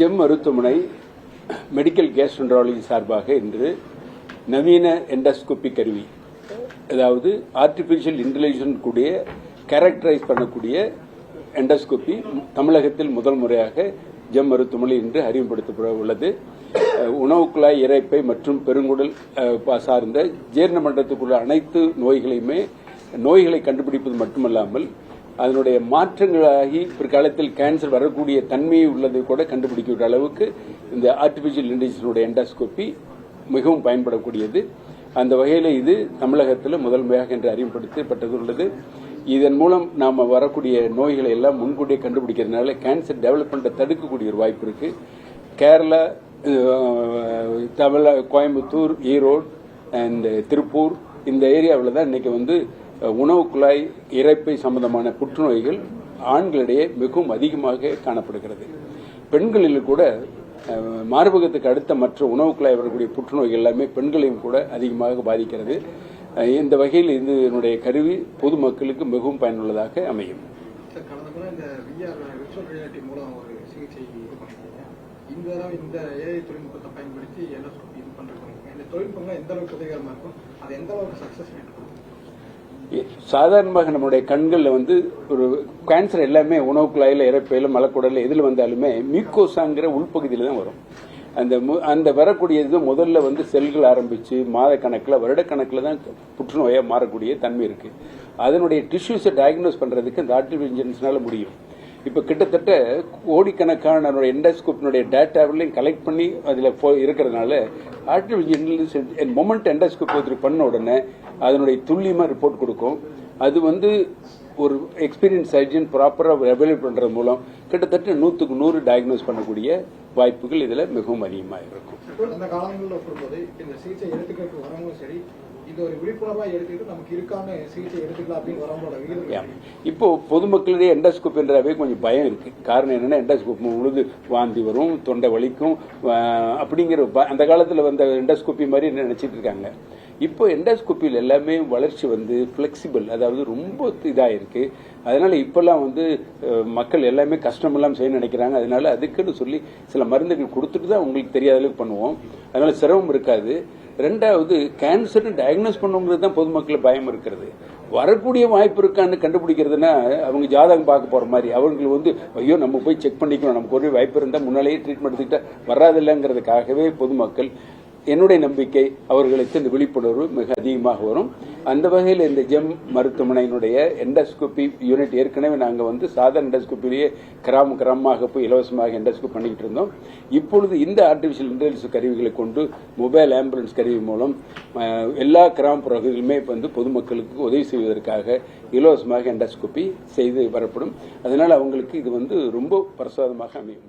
GeM மருத்துவமனை medical கேஸ்ட்ரோன்ட்ராலஜி சார்பாக இன்று நவீன எண்டோஸ்கோபி கருவி, அதாவது ஆர்டிபிஷியல் இன்டெலிஜென்ஸ் கூடிய கேரக்டரைஸ் பண்ணக்கூடிய எண்டோஸ்கோபி தமிழகத்தில் முதல் முறையாக ஜெம் மருத்துவமனை இன்று அறிமுகப்படுத்தப்பட உள்ளது. உணவு குழாய், இரைப்பை மற்றும் பெருங்குடல் சார்ந்த ஜீரண மண்டலத்துக்குள்ள அனைத்து நோய்களை கண்டுபிடிப்பது மட்டுமல்லாமல் அதனுடைய மாற்றங்களாகி பிற்காலத்தில் கேன்சர் வரக்கூடிய தன்மையை உள்ளது கூட கண்டுபிடிக்கிற அளவுக்கு இந்த ஆர்டிபிஷியல் இன்டெலிஜென்ஸ் எண்டோஸ்கோபி மிகவும் பயன்படக்கூடியது. அந்த வகையில் இது தமிழகத்தில் முதல் முறையாக இன்று அறிமுகப்படுத்தப்பட்டுள்ளது. இதன் மூலம் நாம் வரக்கூடிய நோய்களை எல்லாம் முன்கூட்டியே கண்டுபிடிக்கிறதுனால கேன்சர் டெவலப்மெண்ட்டை தடுக்கக்கூடிய ஒரு வாய்ப்பு இருக்கு. கேரளா, கோயம்புத்தூர், ஈரோடு அண்ட் திருப்பூர் இந்த ஏரியாவில் தான் இன்னைக்கு உணவு குழாய், இரைப்பை சம்பந்தமான புற்றுநோய்கள் ஆண்களிடையே மிகவும் அதிகமாக காணப்படுகிறது. பெண்களில் கூட மார்பகத்துக்கு அடுத்த மற்ற உணவு குழாய் வரக்கூடிய புற்றுநோய்கள் எல்லாமே பெண்களையும் கூட அதிகமாக பாதிக்கிறது. இந்த வகையில் இதனுடைய கருவி பொதுமக்களுக்கு மிகவும் பயனுள்ளதாக அமையும். சாதாரணமாக நம்முடைய கண்களில் ஒரு கேன்சர் எல்லாமே உணவு குழாயில், இரைப்பையில, மலக்குடலில் எதில் வந்தாலுமே மியூக்கோசாங்கிற உள்பகுதியில் தான் வரும். அந்த வரக்கூடியது முதல்ல செல்கள் ஆரம்பிச்சு மாத கணக்கில், வருடக்கணக்கில் தான் புற்றுநோயாக மாறக்கூடிய தன்மை இருக்கு. அதனுடைய டிஷ்யூஸை டயக்னோஸ் பண்றதுக்கு இந்த ஆர்டிபிஷியல் இன்டெலிஜென்ஸ்னால முடியும். இப்ப கிட்டத்தட்ட கோடிக்கணக்கான எண்டோஸ்கோப்பினுடைய டேட்டாவிலையும் கலெக்ட் பண்ணி அதுல இருக்கிறதுனால ஆர்டிபிஷியல் இன்டெலிஜென்ஸ் மொமெண்ட் எண்டோஸ்கோபி பண்ண உடனே அதனுடைய துல்லியமா ரிப்போர்ட் கொடுக்கும். அது ஒரு எக்ஸ்பீரியன்ஸ் சர்ஜன் ப்ராப்பரா எவாலுவேட் பண்றது மூலம் கிட்டத்தட்ட 100க்கு 100 டயக்னோஸ் பண்ணக்கூடிய வாய்ப்புகள் இதுல மிகவும் அதிகமாக இருக்கும். அந்த காலங்களில் ஒப்பும்போது இந்த சிகிச்சை எடுத்துக்கிறதுக்கு வரவங்களும் சரி, இது ஒரு விழிப்புணர்வா எடுத்துக்கிட்டு நமக்கு இருக்கான சிகிச்சை எடுத்துக்கலாம் அப்படின்னு வரவங்களோட விகிதம். இப்போ பொதுமக்களிடையே எண்டோஸ்கோப்பின்றவே கொஞ்சம் பயம் இருக்கு. காரணம் என்னன்னா எண்டோஸ்கோப்பி முழுது வாந்தி வரும், தொண்டை வலிக்கும் அப்படிங்கிற அந்த காலத்துல வந்த எண்டோஸ்கோப்பி மாதிரி நினைச்சிட்டு இருக்காங்க. இப்போ எண்டோஸ்கோப்பியில் எல்லாமே வளர்ச்சி பிளெக்சிபிள், அதாவது ரொம்ப இதாக இருக்கு. அதனால இப்பெல்லாம் மக்கள் எல்லாமே கஷ்டம் எல்லாம் செய்ய நினைக்கிறாங்க. அதனால அதுக்குன்னு சொல்லி சில மருந்துகள் கொடுத்துட்டு தான் உங்களுக்கு தெரியாத அளவுக்கு பண்ணுவோம். அதனால சிரமம் இருக்காது. ரெண்டாவது, கேன்சர் டயக்னோஸ் பண்ணுங்கிறது தான் பொதுமக்கள் பயம் இருக்கிறது. வரக்கூடிய வாய்ப்பு இருக்கான்னு கண்டுபிடிக்கிறதுனா அவங்க ஜாதகம் பார்க்க போற மாதிரி. அவங்களுக்கு ஐயோ நம்ம போய் செக் பண்ணிக்கணும், நமக்கு ஒரு வாய்ப்பு இருந்தால் முன்னாலேயே ட்ரீட்மெண்ட் எடுத்துக்கிட்டா வராதில்லைங்கிறதுக்காகவே பொதுமக்கள், என்னுடைய நம்பிக்கை அவர்களுக்கு இந்த விழிப்புணர்வு மிக அதிகமாக வரும். அந்த வகையில் இந்த ஜெம் மருத்துவமனையினுடைய எண்டோஸ்கோபி யூனிட் ஏற்கனவே நாங்கள் சாதாரண எண்டோஸ்கோப்பிலேயே கிராமமாக போய் இலவசமாக எண்டோஸ்கோப் பண்ணிக்கிட்டு இருந்தோம். இப்பொழுது இந்த ஆர்டிபிஷியல் இன்டெலிஜென்ஸ் கருவிகளை கொண்டு மொபைல் ஆம்புலன்ஸ் கருவி மூலம் எல்லா கிராமப்புறங்களிலுமே பொதுமக்களுக்கு உதவி செய்வதற்காக இலவசமாக எண்டோஸ்கோபி செய்து வரப்படும். அதனால் அவங்களுக்கு இது ரொம்ப பிரசாதமாக அமையும்.